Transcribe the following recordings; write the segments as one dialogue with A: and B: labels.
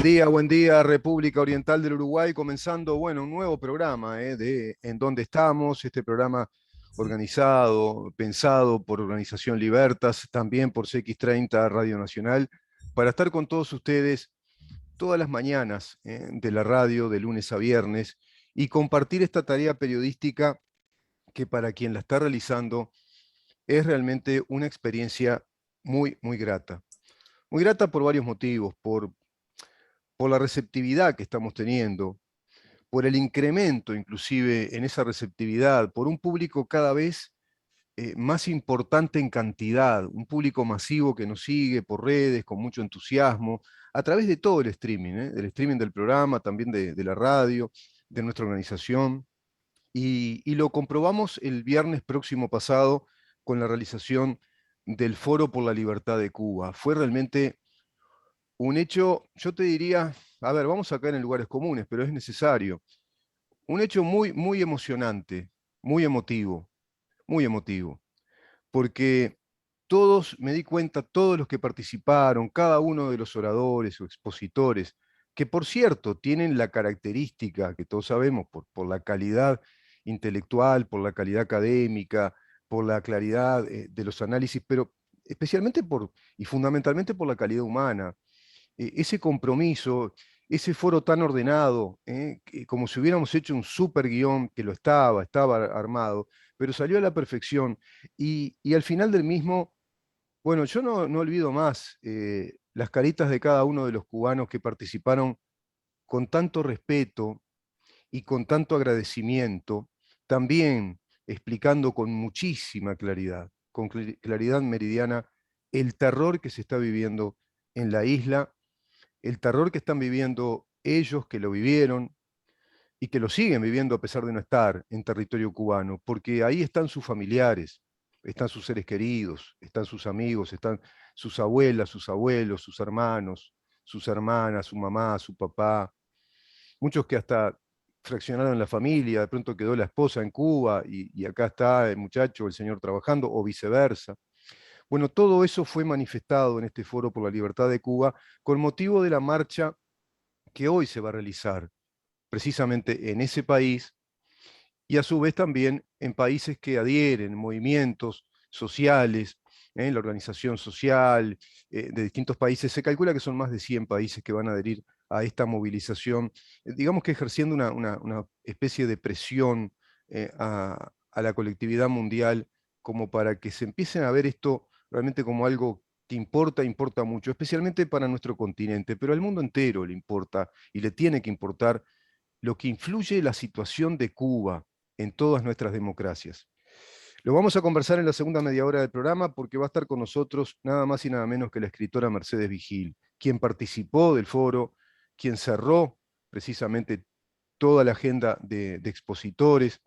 A: buen día, República Oriental del Uruguay, comenzando, bueno, un nuevo programa de En dónde estamos, este programa organizado, pensado por Organización Libertas, también por CX30 Radio Nacional, para estar con todos ustedes todas las mañanas de la radio, de lunes a viernes, y compartir esta tarea periodística que para quien la está realizando es realmente una experiencia muy, muy grata. Muy grata por varios motivos, por la receptividad que estamos teniendo, por el incremento inclusive en esa receptividad, por un público cada vez más importante en cantidad, un público masivo que nos sigue por redes con mucho entusiasmo, a través de todo el streaming, del streaming del programa, también de la radio, de nuestra organización, y lo comprobamos el viernes próximo pasado con la realización del Foro por la Libertad de Cuba. Fue realmente un hecho, yo te diría, a ver, vamos a caer en lugares comunes, pero es necesario. Un hecho muy, muy emocionante, muy emotivo, porque todos, me di cuenta, todos los que participaron, cada uno de los oradores o expositores, que por cierto tienen la característica que todos sabemos por la calidad intelectual, por la calidad académica, por la claridad de los análisis, pero especialmente y fundamentalmente por la calidad humana, ese compromiso, ese foro tan ordenado, como si hubiéramos hecho un super guión, que lo estaba armado, pero salió a la perfección. Y al final del mismo, bueno, yo no olvido más las caritas de cada uno de los cubanos que participaron con tanto respeto y con tanto agradecimiento, también explicando con muchísima claridad, con claridad meridiana, el terror que se está viviendo en la isla, el terror que están viviendo ellos que lo vivieron y que lo siguen viviendo a pesar de no estar en territorio cubano, porque ahí están sus familiares, están sus seres queridos, están sus amigos, están sus abuelas, sus abuelos, sus hermanos, sus hermanas, su mamá, su papá, muchos que hasta fraccionaron la familia, de pronto quedó la esposa en Cuba y acá está el muchacho, el señor trabajando, o viceversa. Bueno, todo eso fue manifestado en este Foro por la Libertad de Cuba con motivo de la marcha que hoy se va a realizar precisamente en ese país y a su vez también en países que adhieren, movimientos sociales, la organización social de distintos países. Se calcula que son más de 100 países que van a adherir a esta movilización, digamos que ejerciendo una especie de presión a la colectividad mundial como para que se empiecen a ver esto realmente como algo que importa, importa mucho, especialmente para nuestro continente, pero al mundo entero le importa y le tiene que importar lo que influye la situación de Cuba en todas nuestras democracias. Lo vamos a conversar en la segunda media hora del programa porque va a estar con nosotros nada más y nada menos que la escritora Mercedes Vigil, quien participó del foro, quien cerró precisamente toda la agenda de expositores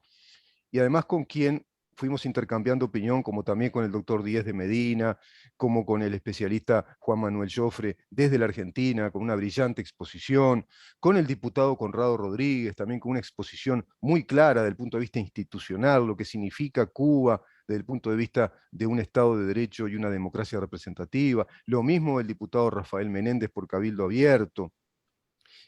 A: y además con quien fuimos intercambiando opinión, como también con el doctor Díez de Medina, como con el especialista Juan Manuel Joffre desde la Argentina, con una brillante exposición, con el diputado Conrado Rodríguez, también con una exposición muy clara desde el punto de vista institucional, lo que significa Cuba desde el punto de vista de un Estado de Derecho y una democracia representativa, lo mismo el diputado Rafael Menéndez por Cabildo Abierto,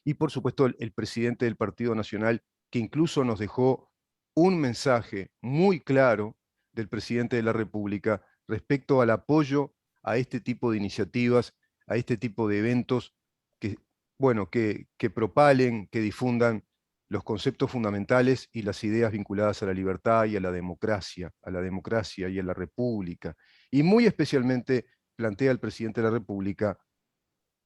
A: y por supuesto el presidente del Partido Nacional, que incluso nos dejó un mensaje muy claro del presidente de la República respecto al apoyo a este tipo de iniciativas, a este tipo de eventos que, bueno, que propalen, que difundan los conceptos fundamentales y las ideas vinculadas a la libertad y a la democracia y a la república. Y muy especialmente plantea el presidente de la República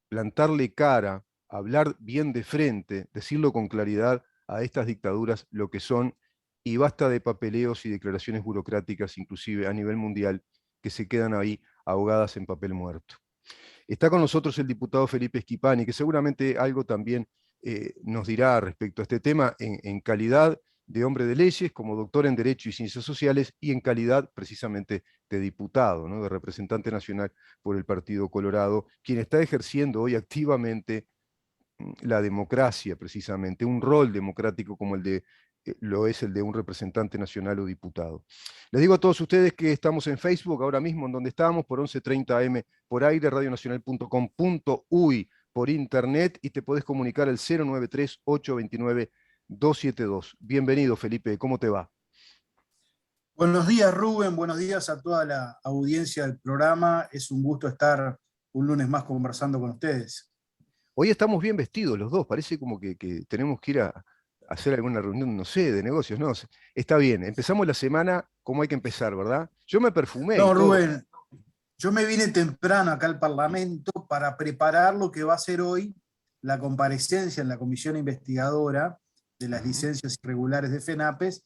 A: plantarle cara, hablar bien de frente, decirlo con claridad a estas dictaduras lo que son, y basta de papeleos y declaraciones burocráticas, inclusive a nivel mundial, que se quedan ahí ahogadas en papel muerto. Está con nosotros el diputado Felipe Schipani, que seguramente algo también nos dirá respecto a este tema en calidad de hombre de leyes, como doctor en Derecho y Ciencias Sociales, y en calidad precisamente de diputado, ¿no? De representante nacional por el Partido Colorado, quien está ejerciendo hoy activamente la democracia, precisamente, un rol democrático como el de lo es el de un representante nacional o diputado. Les digo a todos ustedes que estamos en Facebook ahora mismo, en donde estamos, por 11:30 AM, por aire, radionacional.com.uy, por internet y te podés comunicar al 093-829-272. Bienvenido, Felipe, ¿cómo te va?
B: Buenos días, Rubén. Buenos días a toda la audiencia del programa. Es un gusto estar un lunes más conversando con ustedes.
A: Hoy estamos bien vestidos los dos, parece como que tenemos que ir a hacer alguna reunión, no sé, de negocios, no, está bien, empezamos la semana como hay que empezar, ¿verdad? Yo me perfumé y
B: No,
A: todo.
B: Rubén, yo me vine temprano acá al Parlamento para preparar lo que va a ser hoy la comparecencia en la comisión investigadora de las
A: Ujú,
B: licencias irregulares de FENAPES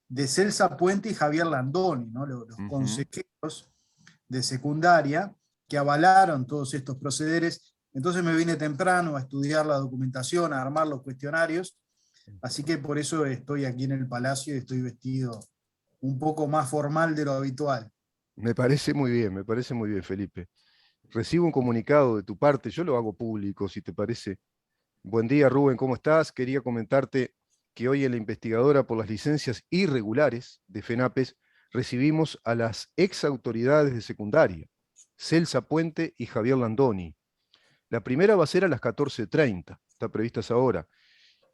B: de Celsa Puente y Javier Landoni, ¿no? Los
A: ujú.
B: consejeros de secundaria que avalaron todos estos procederes. Entonces me vine temprano a estudiar la documentación, a armar los cuestionarios, así que por eso estoy aquí en el Palacio y estoy vestido un poco más formal de lo habitual.
A: Me parece muy bien, Felipe. Recibo un comunicado de tu parte, yo lo hago público, si te parece. Buen día, Rubén, ¿cómo estás? Quería comentarte que hoy en la investigadora por las licencias irregulares de FENAPES recibimos a las ex autoridades de secundaria, Celsa Puente y Javier Landoni. La primera va a ser a las 14:30, está prevista esa hora,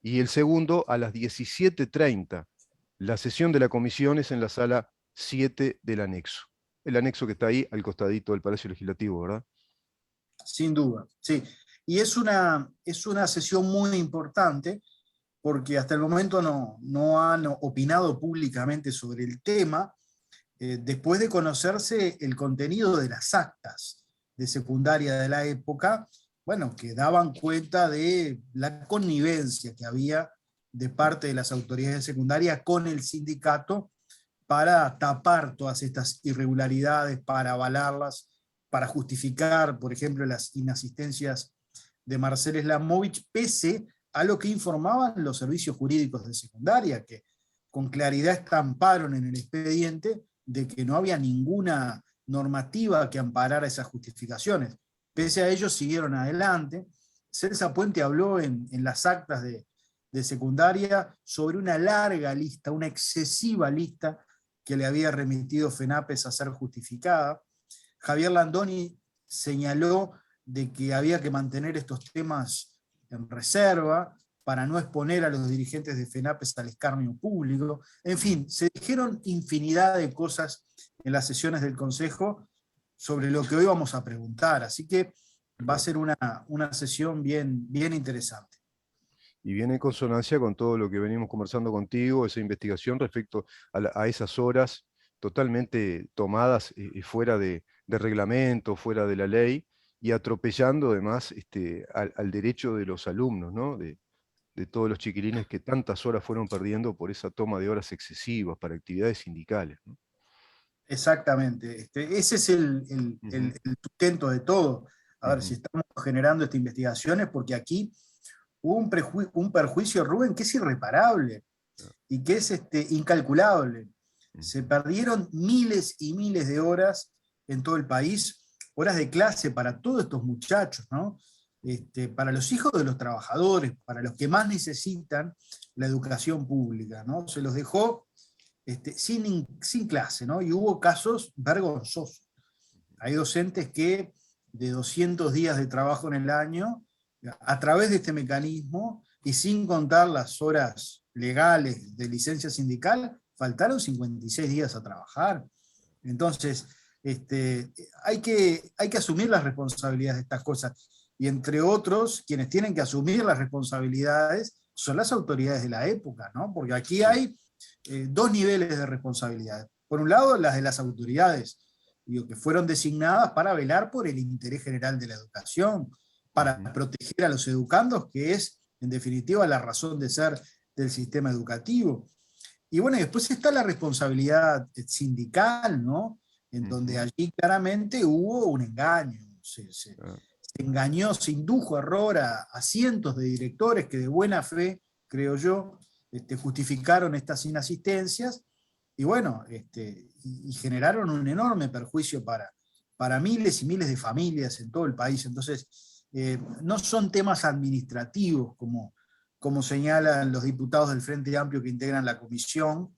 A: y el segundo a las 17:30. La sesión de la comisión es en la sala 7 del anexo. El anexo que está ahí al costadito del Palacio Legislativo, ¿verdad?
B: Sin duda, sí. Y es una sesión muy importante porque hasta el momento no han opinado públicamente sobre el tema, después de conocerse el contenido de las actas de secundaria de la época, bueno, que daban cuenta de la connivencia que había de parte de las autoridades de secundaria con el sindicato para tapar todas estas irregularidades, para avalarlas, para justificar, por ejemplo, las inasistencias de Marcel Slamovich, pese a lo que informaban los servicios jurídicos de secundaria, que con claridad estamparon en el expediente de que no había ninguna normativa que amparara esas justificaciones. Pese a ello, siguieron adelante. Celsa Puente habló en las actas de secundaria sobre una larga lista, una excesiva lista que le había remitido FENAPES a ser justificada. Javier Landoni señaló de que había que mantener estos temas en reserva para no exponer a los dirigentes de FENAPES al escarnio público. En fin, se dijeron infinidad de cosas en las sesiones del Consejo sobre lo que hoy vamos a preguntar, así que va a ser una sesión bien interesante.
A: Y viene en consonancia con todo lo que venimos conversando contigo, esa investigación respecto a esas horas totalmente tomadas fuera de reglamento, fuera de la ley, y atropellando además al derecho de los alumnos, ¿no? De todos los chiquilines que tantas horas fueron perdiendo por esa toma de horas excesivas para actividades sindicales, ¿no?
B: Exactamente. Ese es
A: Ujú,
B: el sustento de todo. A ver, si
A: ujú,
B: estamos generando esta investigación es porque aquí hubo un perjuicio, Rubén, que es irreparable y que es incalculable. Se
A: ujú.
B: perdieron miles y miles de horas en todo el país, horas de clase para todos estos muchachos, ¿no? Para los hijos de los trabajadores, para los que más necesitan la educación pública, ¿no? Se los dejó sin clase, ¿no? Y hubo casos vergonzosos. Hay docentes que de 200 días de trabajo en el año, a través de este mecanismo y sin contar las horas legales de licencia sindical, faltaron 56 días a trabajar. Entonces, hay que asumir las responsabilidades de estas cosas. Y entre otros, quienes tienen que asumir las responsabilidades son las autoridades de la época, ¿no? Porque aquí
A: Sí.
B: hay dos niveles de responsabilidad. Por un lado, las de las autoridades, digo, que fueron designadas para velar por el interés general de la educación, para
A: Ujú,
B: proteger a los educandos, que es, en definitiva, la razón de ser del sistema educativo. Y bueno, después está la responsabilidad sindical, ¿no? En donde
A: ujú.
B: allí claramente hubo un engaño.
A: Ah,
B: Se engañó, se indujo error a cientos de directores que de buena fe, creo yo, justificaron estas inasistencias y bueno, y generaron un enorme perjuicio para miles y miles de familias en todo el país. Entonces, no son temas administrativos como señalan los diputados del Frente Amplio que integran la comisión,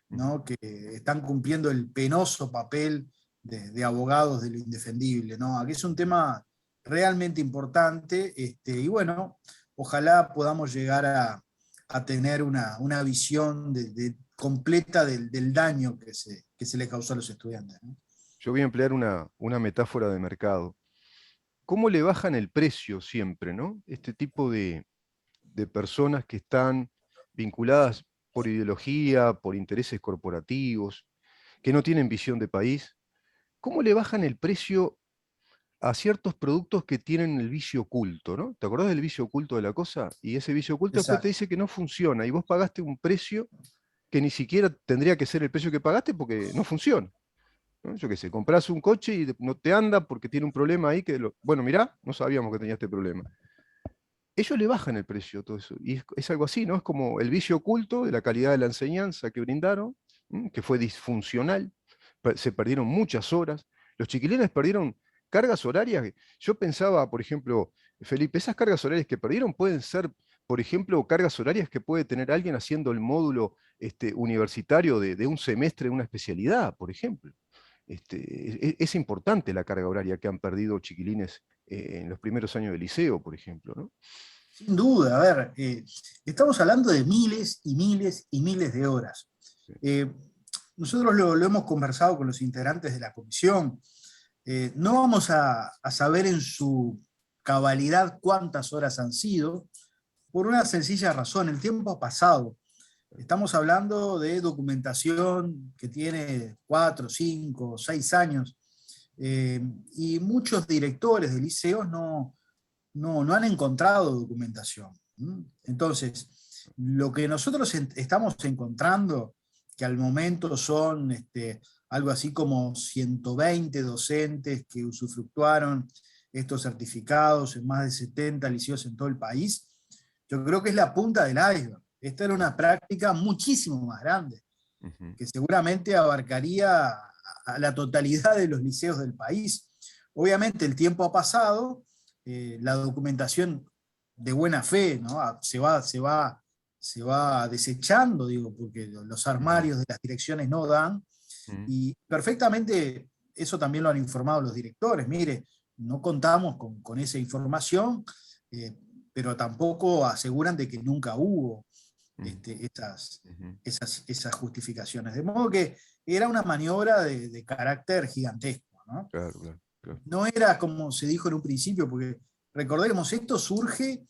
A: ujú.
B: ¿no? Que están cumpliendo el penoso papel de abogados de lo indefendible, ¿no? Aquí es un tema realmente importante, y bueno, ojalá podamos llegar a tener una visión completa del daño que se le causó a los estudiantes, ¿no?
A: Yo voy a emplear una metáfora de mercado. ¿Cómo le bajan el precio siempre, ¿no? Este tipo de personas que están vinculadas por ideología, por intereses corporativos, que no tienen visión de país, ¿cómo le bajan el precio a ciertos productos que tienen el vicio oculto, ¿no? ¿Te acordás del vicio oculto de la cosa? Y ese vicio oculto después te
B: Exacto.
A: dice que no funciona y vos pagaste un precio que ni siquiera tendría que ser el precio que pagaste porque no funciona, ¿no? Yo qué sé, compras un coche y no te anda porque tiene un problema ahí bueno, mirá, no sabíamos que tenía este problema. Ellos le bajan el precio a todo eso. Y es algo así, ¿no? Es como el vicio oculto de la calidad de la enseñanza que brindaron, que fue disfuncional. Se perdieron muchas horas. Los chiquilines perdieron cargas horarias. Yo pensaba, por ejemplo, Felipe, esas cargas horarias que perdieron pueden ser, por ejemplo, cargas horarias que puede tener alguien haciendo el módulo universitario de un semestre de una especialidad, por ejemplo. Es importante la carga horaria que han perdido chiquilines en los primeros años del liceo, por ejemplo, ¿no?
B: Sin duda, a ver, estamos hablando de miles y miles y miles de horas.
A: Sí.
B: Nosotros lo hemos conversado con los integrantes de la comisión. No vamos a saber en su cabalidad cuántas horas han sido, por una sencilla razón: el tiempo ha pasado. Estamos hablando de documentación que tiene 4, 5, 6 años, y muchos directores de liceos no han encontrado documentación. Entonces, lo que nosotros estamos encontrando, que al momento son algo así como 120 docentes que usufructuaron estos certificados en más de 70 liceos en todo el país, yo creo que es la punta del iceberg. Esta era una práctica muchísimo más grande,
A: Ujú.
B: que seguramente abarcaría a la totalidad de los liceos del país. Obviamente el tiempo ha pasado, la documentación de buena fe, ¿no? Se va desechando, digo, porque los
A: Ujú.
B: armarios de las direcciones no dan,
A: Ujú.
B: y perfectamente eso también lo han informado los directores. Mire, no contamos con esa información, eh, pero tampoco aseguran de que nunca hubo
A: Ujú.
B: estas,
A: Ujú.
B: esas justificaciones. De modo que era una maniobra de carácter gigantesco, ¿no?
A: Claro, claro, claro.
B: No era como se dijo en un principio, porque recordemos, esto surge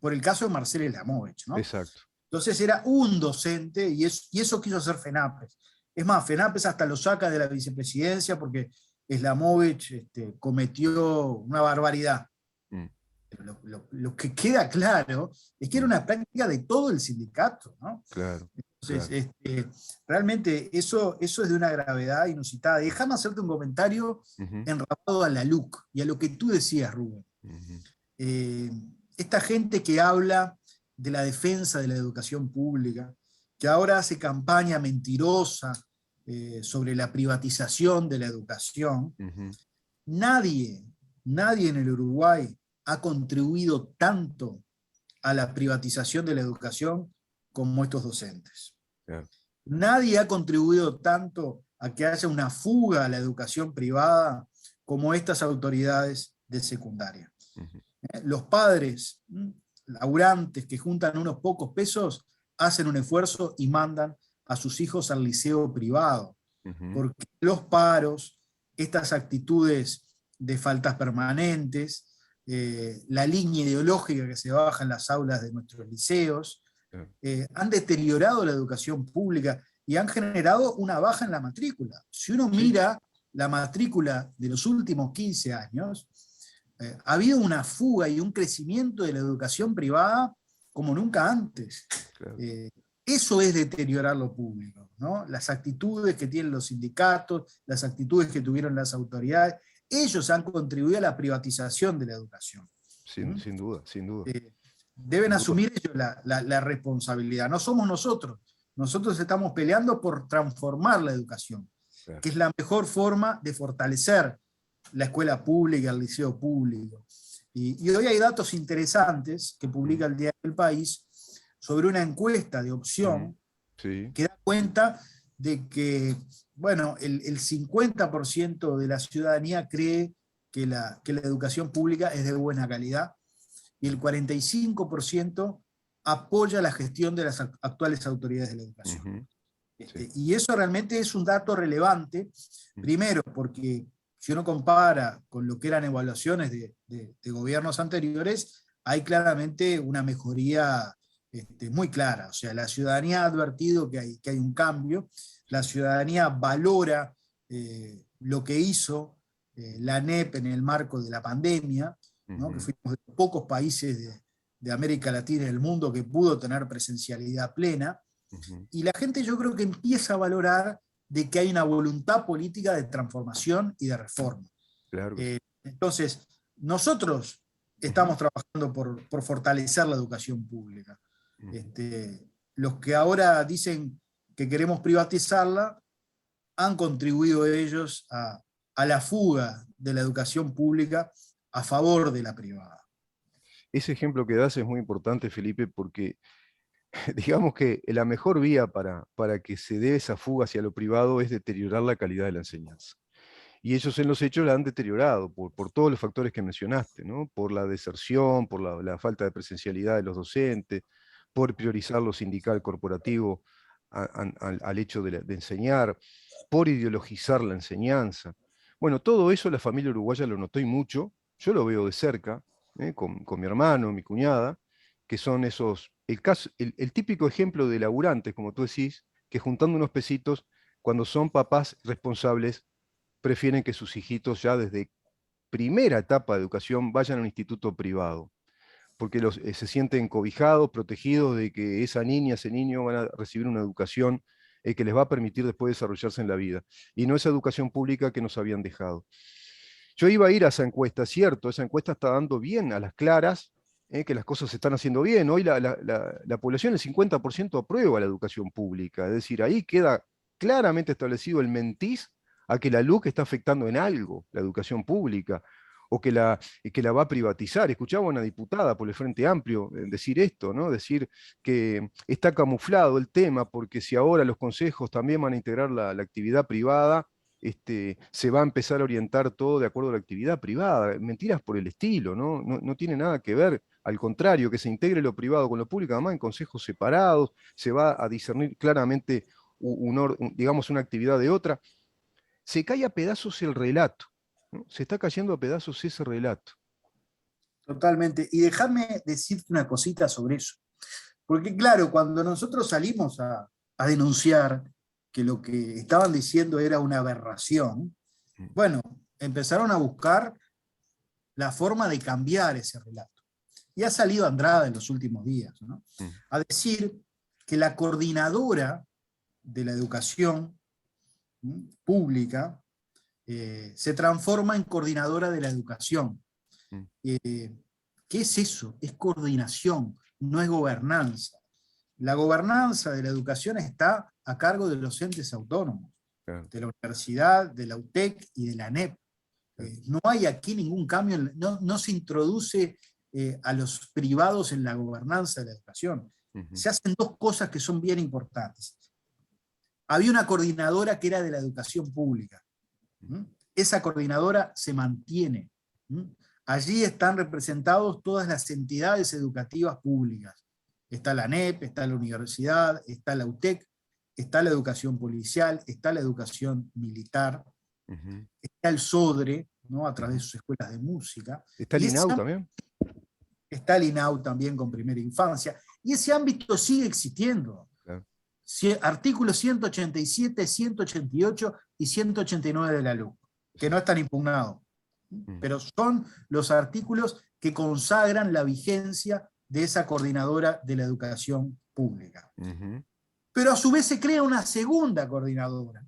B: por el caso de Marcelo Lamovich, ¿no?
A: Exacto.
B: Entonces era un docente, y eso quiso hacer FENAPES. Es más, FENAPES hasta lo saca de la vicepresidencia porque Slamovich cometió una barbaridad.
A: Mm.
B: Pero lo que queda claro es que era
A: Mm.
B: una práctica de todo el sindicato, ¿no?
A: Claro,
B: Entonces,
A: claro.
B: realmente eso es de una gravedad inusitada. Y déjame hacerte un comentario
A: Ujú.
B: enrabado a la LUC y a lo que tú decías, Rubén.
A: Ujú.
B: Eh, Esta gente que habla de la defensa de la educación pública, que ahora hace campaña mentirosa sobre la privatización de la educación,
A: Ujú.
B: nadie, nadie en el Uruguay ha contribuido tanto a la privatización de la educación como estos docentes.
A: Claro.
B: Nadie ha contribuido tanto a que haya una fuga a la educación privada como estas autoridades de secundaria.
A: Ujú.
B: Los padres laburantes que juntan unos pocos pesos hacen un esfuerzo y mandan a sus hijos al liceo privado,
A: Ujú.
B: porque los paros, estas actitudes de faltas permanentes, la línea ideológica que se baja en las aulas de nuestros liceos,
A: Claro.
B: han deteriorado la educación pública y han generado una baja en la matrícula. Si uno
A: Sí,
B: mira la matrícula de los últimos 15 años, ha habido una fuga y un crecimiento de la educación privada como nunca antes.
A: claro.
B: Eh, Eso es deteriorar lo público, ¿no? Las actitudes que tienen los sindicatos, las actitudes que tuvieron las autoridades, ellos han contribuido a la privatización de la educación. ¿Mm?
A: Sin duda, sin duda,
B: Eh, Deben
A: sin duda.
B: asumir ellos la responsabilidad, no somos nosotros. Nosotros estamos peleando por transformar la educación,
A: Claro.
B: que es la mejor forma de fortalecer la escuela pública, el liceo público. Y hoy hay datos interesantes que
A: Mm.
B: publica el Diario del País sobre una encuesta de
A: Mm.
B: opción
A: Sí.
B: que da cuenta de que, bueno, el 50% de la ciudadanía cree que la educación pública es de buena calidad, y el 45% apoya la gestión de las actuales autoridades de la educación.
A: Ujú, sí.
B: Y eso realmente es un dato relevante, primero porque si uno compara con lo que eran evaluaciones de gobiernos anteriores, hay claramente una mejoría muy clara. O sea, la ciudadanía ha advertido que hay un cambio, la ciudadanía valora lo que hizo la ANEP en el marco de la pandemia, ¿no? Que fuimos de los pocos países de América Latina y del mundo que pudo tener presencialidad plena, y la gente yo creo que empieza a valorar de que hay una voluntad política de transformación y de reforma.
A: Claro que sí.
B: Entonces, nosotros estamos trabajando por fortalecer la educación pública. Los que ahora dicen que queremos privatizarla, han contribuido ellos a la fuga de la educación pública a favor de la privada.
A: Ese ejemplo que das es muy importante, Felipe, porque digamos que la mejor vía para que se dé esa fuga hacia lo privado es deteriorar la calidad de la enseñanza. Y ellos en los hechos la han deteriorado por todos los factores que mencionaste, ¿no? Por la deserción, por la falta de presencialidad de los docentes, por priorizar lo sindical corporativo al hecho de enseñar, por ideologizar la enseñanza. Bueno, todo eso la familia uruguaya lo notó y mucho, yo lo veo de cerca, con mi hermano, mi cuñada, que son esos, el típico ejemplo de laburantes, como tú decís, que juntando unos pesitos, cuando son papás responsables, prefieren que sus hijitos ya desde primera etapa de educación vayan a un instituto privado, porque se sienten cobijados, protegidos de que esa niña, ese niño van a recibir una educación que les va a permitir después desarrollarse en la vida, y no esa educación pública que nos habían dejado. Yo iba a ir a esa encuesta, cierto, esa encuesta está dando bien a las claras, que las cosas se están haciendo bien. Hoy la población, el 50% aprueba la educación pública, es decir, ahí queda claramente establecido el mentís a que la LUC está afectando en algo la educación pública, o que la va a privatizar. Escuchaba a una diputada por el Frente Amplio decir esto, ¿no? Decir que está camuflado el tema, porque si ahora los consejos también van a integrar la actividad privada, se va a empezar a orientar todo de acuerdo a la actividad privada. Mentiras por el estilo, ¿no? No tiene nada que ver. Al contrario, que se integre lo privado con lo público, además en consejos separados, se va a discernir claramente, digamos, una actividad de otra. Se cae a pedazos el relato, ¿no? Se está cayendo a pedazos ese relato.
B: Totalmente. Y déjame decirte una cosita sobre eso. Porque claro, cuando nosotros salimos a denunciar que lo que estaban diciendo era una aberración, bueno, empezaron a buscar la forma de cambiar ese relato. Y ha salido Andrade en los últimos días, ¿no? A decir que la coordinadora de la educación pública se transforma en coordinadora de la educación. ¿Qué es eso? Es coordinación, no es gobernanza. La gobernanza de la educación está a cargo de los entes autónomos, de la universidad, de la UTEC y de la ANEP. No hay aquí ningún cambio, no se introduce a los privados en la gobernanza de la educación. Se hacen dos cosas que son bien importantes. Había una coordinadora que era de la educación pública. Esa coordinadora se mantiene. Allí están representados todas las entidades educativas públicas. Está la ANEP, está la universidad, está la UTEC, está la educación policial, está la educación militar, está el SODRE, ¿no? A través de sus escuelas de música.
A: ¿Está el INAU también?
B: Está el INAU también con primera infancia. Y ese ámbito sigue existiendo. Claro. Artículos 187, 188 y 189 de la LUC, que no están impugnados. Pero son los artículos que consagran la vigencia de esa coordinadora de la educación pública. Pero a su vez se crea una segunda coordinadora,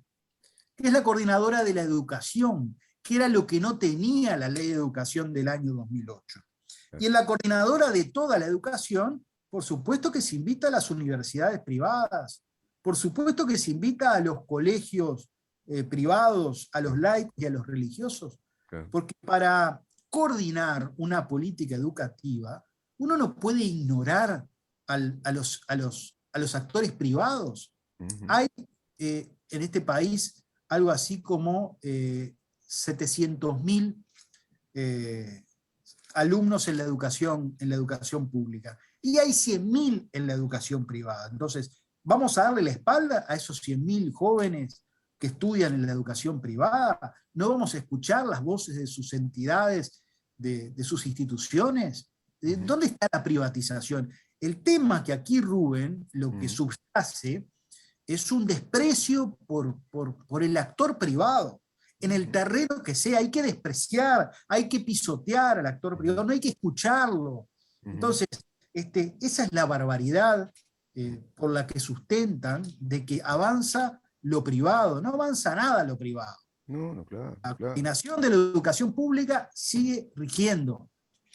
B: que es la coordinadora de la educación, que era lo que no tenía la ley de educación del año 2008. Y en la coordinadora de toda la educación, por supuesto que se invita a las universidades privadas, por supuesto que se invita a los colegios privados, a los laicos y a los religiosos, porque para coordinar una política educativa, uno no puede ignorar a los actores privados. Hay en este país algo así como 700.000 alumnos en la educación pública. Y hay 100.000 en la educación privada. Entonces, ¿vamos a darle la espalda a esos 100.000 jóvenes que estudian en la educación privada? ¿No vamos a escuchar las voces de sus entidades, de sus instituciones? ¿Dónde está la privatización? El tema que aquí Rubén lo que subyace es un desprecio por el actor privado. En el terreno que sea, hay que despreciar, hay que pisotear al actor privado, no hay que escucharlo. Entonces, esa es la barbaridad por la que sustentan de que avanza lo privado. No avanza nada lo privado.
A: No, claro,
B: La
A: claro.
B: coordinación de la educación pública sigue rigiendo.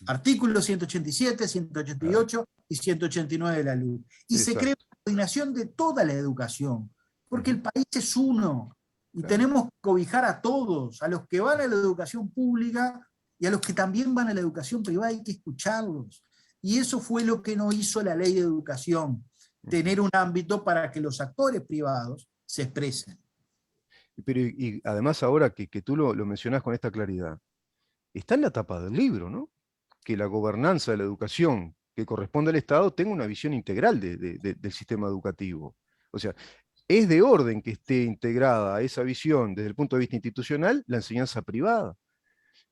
B: Artículos 187, 188 y 189 de la LUC. Y se crea una coordinación de toda la educación, porque el país es uno. Y tenemos que cobijar a todos, a los que van a la educación pública y a los que también van a la educación privada, hay que escucharlos. Y eso fue lo que no hizo la ley de educación, tener un ámbito para que los actores privados se expresen.
A: Pero y además ahora que tú lo mencionás con esta claridad, está en la tapa del libro, ¿no? Que la gobernanza de la educación que corresponde al Estado tenga una visión integral del sistema educativo. O sea, es de orden que esté integrada a esa visión desde el punto de vista institucional la enseñanza privada,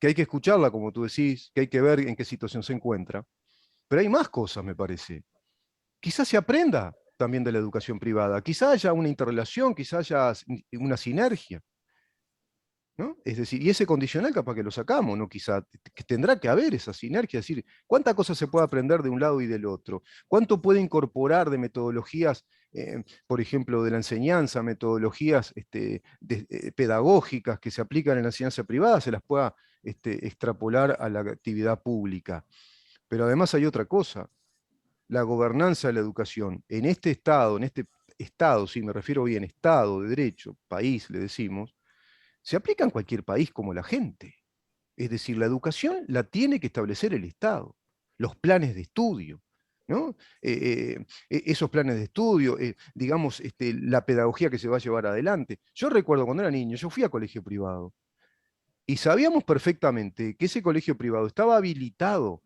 A: que hay que escucharla, como tú decís, que hay que ver en qué situación se encuentra. Pero hay más cosas, me parece. Quizás se aprenda también de la educación privada, quizás haya una interrelación, quizás haya una sinergia, ¿no? Es decir, y ese condicional capaz que lo sacamos, ¿no? Quizá que tendrá que haber esa sinergia, es decir, ¿cuánta cosa se puede aprender de un lado y del otro? ¿Cuánto puede incorporar de metodologías, por ejemplo, de la enseñanza, metodologías pedagógicas que se aplican en la enseñanza privada, se las pueda extrapolar a la actividad pública? Pero además hay otra cosa, la gobernanza de la educación en este Estado, sí, me refiero bien, Estado de Derecho, país, le decimos, se aplica en cualquier país como la gente. Es decir, la educación la tiene que establecer el Estado, los planes de estudio, ¿no? Esos planes de estudio, digamos, la pedagogía que se va a llevar adelante. Yo recuerdo cuando era niño, yo fui a colegio privado y sabíamos perfectamente que ese colegio privado estaba habilitado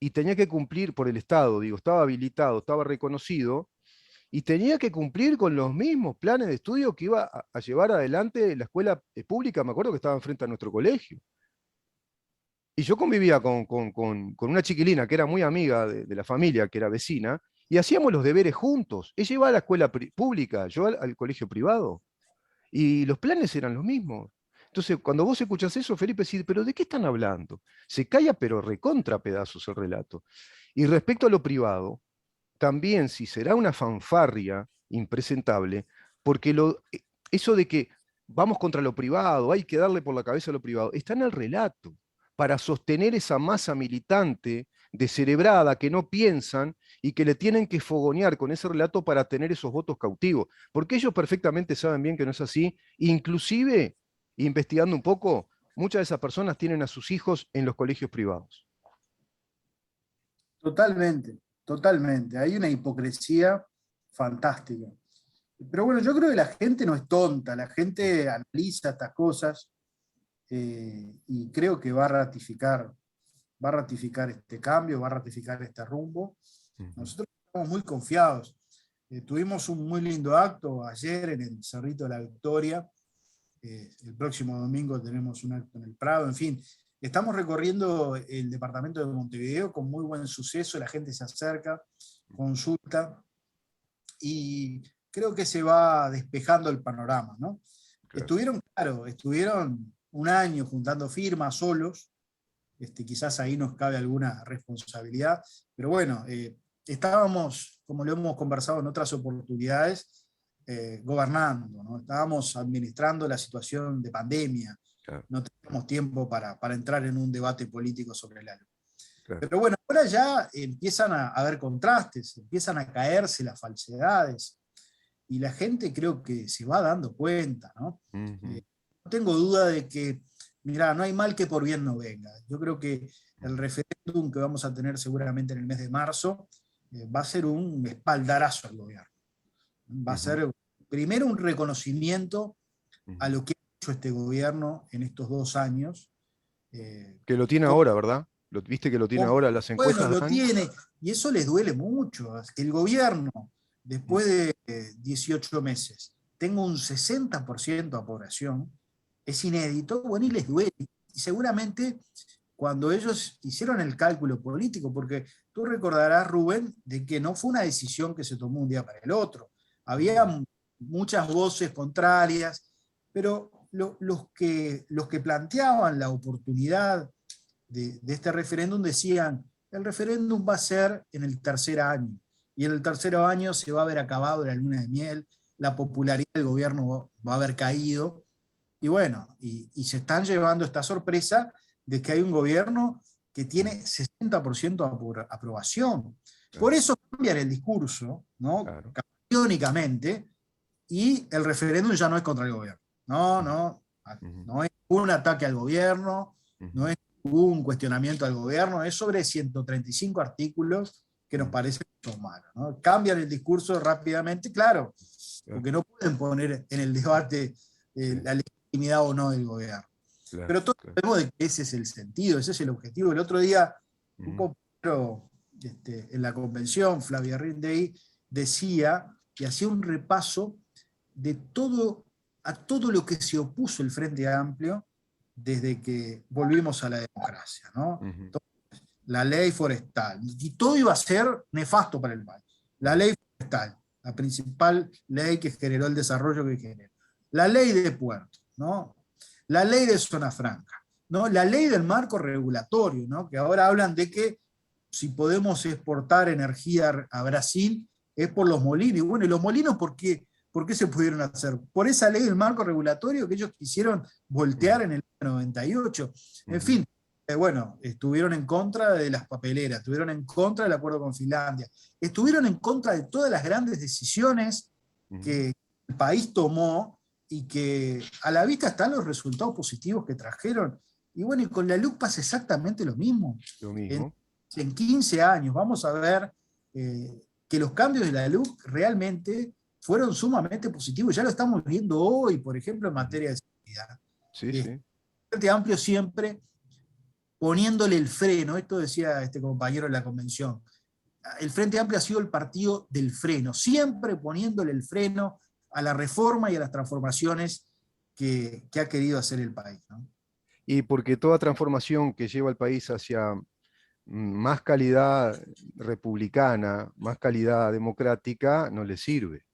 A: y tenía que cumplir por el Estado, digo, estaba habilitado, estaba reconocido y tenía que cumplir con los mismos planes de estudio que iba a llevar adelante la escuela pública, me acuerdo que estaba enfrente a nuestro colegio. Y yo convivía con una chiquilina que era muy amiga de la familia, que era vecina, y hacíamos los deberes juntos. Ella iba a la escuela pública, yo al colegio privado, y los planes eran los mismos. Entonces, cuando vos escuchás eso, Felipe, decís, ¿pero de qué están hablando? Se calla, pero recontra pedazos el relato. Y respecto a lo privado, también si será una fanfarria impresentable, porque eso de que vamos contra lo privado, hay que darle por la cabeza a lo privado, está en el relato, para sostener esa masa militante descerebrada que no piensan y que le tienen que fogonear con ese relato para tener esos votos cautivos, porque ellos perfectamente saben bien que no es así, inclusive, investigando un poco, muchas de esas personas tienen a sus hijos en los colegios privados.
B: Totalmente, totalmente. Hay una hipocresía fantástica. Pero bueno, yo creo que la gente no es tonta, la gente analiza estas cosas y creo que va a ratificar este cambio, va a ratificar este rumbo. Nosotros estamos muy confiados. Tuvimos un muy lindo acto ayer en el Cerrito de la Victoria. El próximo domingo tenemos un acto en el Prado. En fin, estamos recorriendo el departamento de Montevideo con muy buen suceso. La gente se acerca, consulta y creo que se va despejando el panorama, ¿no? Claro. Estuvieron un año juntando firmas solos. Quizás ahí nos cabe alguna responsabilidad, pero bueno, estábamos, como lo hemos conversado en otras oportunidades, gobernando, ¿no? Estábamos administrando la situación de pandemia, claro. No teníamos tiempo para entrar en un debate político sobre el algo. Claro. Pero bueno, ahora ya empiezan a haber contrastes, empiezan a caerse las falsedades, y la gente creo que se va dando cuenta, ¿no? No tengo duda de que, mirá, no hay mal que por bien no venga. Yo creo que el referéndum que vamos a tener seguramente en el mes de marzo va a ser un espaldarazo al gobierno. Va a ser primero un reconocimiento a lo que ha hecho este gobierno en estos 2 años,
A: Que lo tiene ahora, ¿verdad? ¿Viste que lo tiene ahora? Las
B: Bueno,
A: encuestas
B: lo
A: dan.
B: tiene, y eso les duele mucho. El gobierno,
A: Mm,
B: después de 18 meses, tenga un 60% de aprobación, es inédito, bueno, y les duele. Y seguramente cuando ellos hicieron el cálculo político, porque tú recordarás, Rubén, de que no fue una decisión que se tomó un día para el otro. Había
A: no,
B: muchas voces contrarias, pero los que planteaban la oportunidad de este referéndum decían, el referéndum va a ser en el tercer año, y en el tercer año se va a haber acabado la luna de miel, la popularidad del gobierno va a haber caído, y bueno, y se están llevando esta sorpresa de que hay un gobierno que tiene 60% de aprobación. Por
A: claro,
B: eso cambian el discurso, ¿no?
A: claro.
B: Campeónicamente, y el referéndum ya no es contra el gobierno. No,
A: Mm,
B: no,
A: ujú,
B: no es un ataque al gobierno, no
A: ujú,
B: es un cuestionamiento al gobierno, es sobre 135 artículos que nos
A: mm,
B: parecen que son malos, ¿no? Cambian el discurso rápidamente, claro,
A: claro,
B: porque no pueden poner en el debate
A: sí,
B: la legitimidad o no del gobierno.
A: claro,
B: Pero todos
A: claro.
B: sabemos de que ese es el sentido, ese es el objetivo. El otro día, un
A: Ujú,
B: compañero en la convención, Flavia Rindey, decía y hacía un repaso de todo, a todo lo que se opuso el Frente Amplio desde que volvimos a la democracia, ¿no?
A: ujú,
B: La ley forestal, y todo iba a ser nefasto para el país. La
A: ujú,
B: ley forestal, la principal ley que generó el desarrollo que generó. La ley de puertos, ¿no? La ley de zona franca, ¿no? La ley del marco regulatorio, ¿no? Que ahora hablan de que si podemos exportar energía a Brasil es por los molinos. Y bueno, ¿y los molinos por qué se pudieron hacer? Por esa ley del marco regulatorio que ellos quisieron
A: ujú,
B: voltear en el 98. En
A: ujú,
B: fin, bueno, estuvieron en contra de las papeleras, estuvieron en contra del acuerdo con Finlandia, estuvieron en contra de todas las grandes decisiones
A: ujú.
B: que el país tomó y que a la vista están los resultados positivos que trajeron. Y bueno, y con la LUC pasa exactamente lo mismo.
A: Lo
B: En,
A: mismo.
B: en 15 años vamos a ver que los cambios de la LUC realmente fueron sumamente positivos. Ya lo estamos viendo hoy, por ejemplo, en
A: Ujú.
B: materia de seguridad.
A: Sí,
B: El
A: sí.
B: Frente Amplio siempre poniéndole el freno, esto decía este compañero en la convención, el Frente Amplio ha sido el partido del freno, siempre poniéndole el freno a la reforma y a las transformaciones que ha querido hacer el país, ¿no?
A: Y porque toda transformación que lleva al país hacia más calidad republicana, más calidad democrática, no le sirve.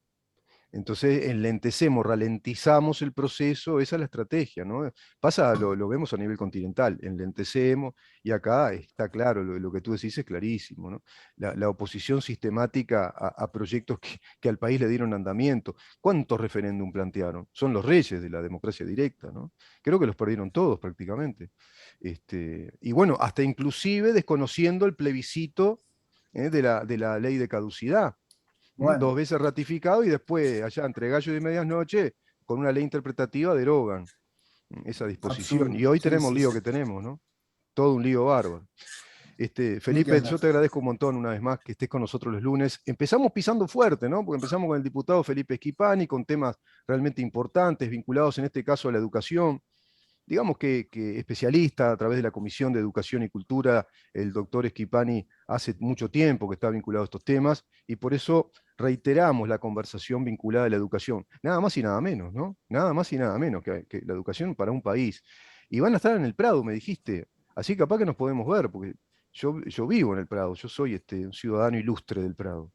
A: Entonces enlentecemos, ralentizamos el proceso, esa es la estrategia, ¿no? Pasa, lo vemos a nivel continental, enlentecemos, y acá está claro, lo que tú decís es clarísimo, ¿no? La oposición sistemática a proyectos que al país le dieron andamiento. ¿Cuántos referéndum plantearon? Son los reyes de la democracia directa, ¿no? Creo que los perdieron todos prácticamente. Y bueno, hasta inclusive desconociendo el plebiscito de la ley de caducidad. Dos
B: Bueno,
A: veces ratificado y después, allá entre gallo y medianoche, con una ley interpretativa derogan esa disposición. Y
B: absurdo,
A: hoy
B: sí,
A: tenemos el
B: sí,
A: lío
B: sí,
A: que tenemos, ¿no? Todo un lío bárbaro.
B: ni que
A: Felipe,
B: hablar.
A: yo te agradezco un montón una vez más que estés con nosotros los lunes. Empezamos pisando fuerte, ¿no? Porque empezamos con el diputado Felipe Schipani, con temas realmente importantes, vinculados en este caso a la educación. Digamos que especialista a través de la Comisión de Educación y Cultura, el doctor Schipani hace mucho tiempo que está vinculado a estos temas y por eso reiteramos la conversación vinculada a la educación. Nada más y nada menos, ¿no? Nada más y nada menos que la educación para un país. Y van a estar en el Prado, me dijiste. Así capaz que nos podemos ver, porque yo vivo en el Prado, yo soy un ciudadano ilustre del Prado.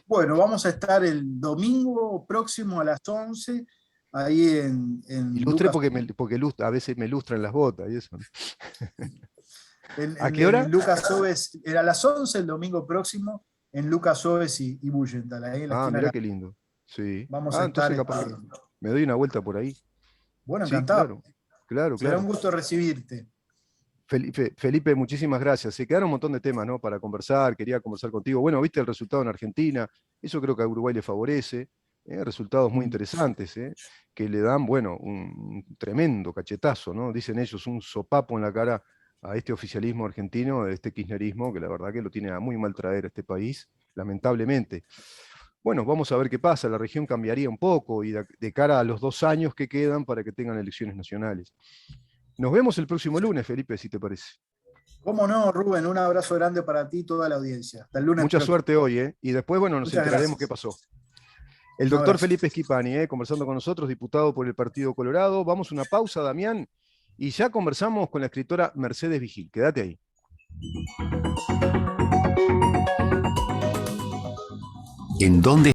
B: Bueno, vamos a estar el domingo próximo a las 11 ahí en
A: Ilustre
B: Lucas,
A: porque a veces me ilustran las botas y eso, ¿no? ¿A
B: en
A: qué
B: el
A: hora?
B: Lucas Oves, era a las 11 el domingo próximo, en Lucas Oves y Bullenthal, ahí en la
A: Ah,
B: esquina de
A: mirá
B: la...
A: qué lindo. Sí.
B: Vamos a
A: Ah,
B: estar,
A: entonces capaz que me doy una vuelta por ahí.
B: bueno,
A: Sí,
B: encantado.
A: claro, claro,
B: Será un
A: claro.
B: gusto recibirte.
A: Felipe, muchísimas gracias. Se quedaron un montón de temas, ¿no? Para conversar, quería conversar contigo. Bueno, viste el resultado en Argentina, eso creo que a Uruguay le favorece. Resultados muy interesantes, que le dan, bueno, un tremendo cachetazo, ¿no? Dicen ellos, un sopapo en la cara a este oficialismo argentino, a este kirchnerismo, que la verdad que lo tiene a muy mal traer a este país, lamentablemente. Bueno, vamos a ver qué pasa, la región cambiaría un poco y de cara a los 2 años que quedan para que tengan elecciones nacionales. Nos vemos el próximo lunes, Felipe, si te parece.
B: ¿Cómo no, Rubén? Un abrazo grande para ti y toda la audiencia. Hasta el lunes
A: Mucha
B: próximo.
A: suerte hoy, ¿eh? Y después, bueno, nos
B: Muchas
A: enteraremos
B: gracias.
A: qué pasó. El
B: Un
A: doctor
B: abrazo.
A: Felipe Schipani, conversando con nosotros, diputado por el Partido Colorado. Vamos a una pausa, Damián, y ya conversamos con la escritora Mercedes Vigil. Quédate ahí.
C: ¿En dónde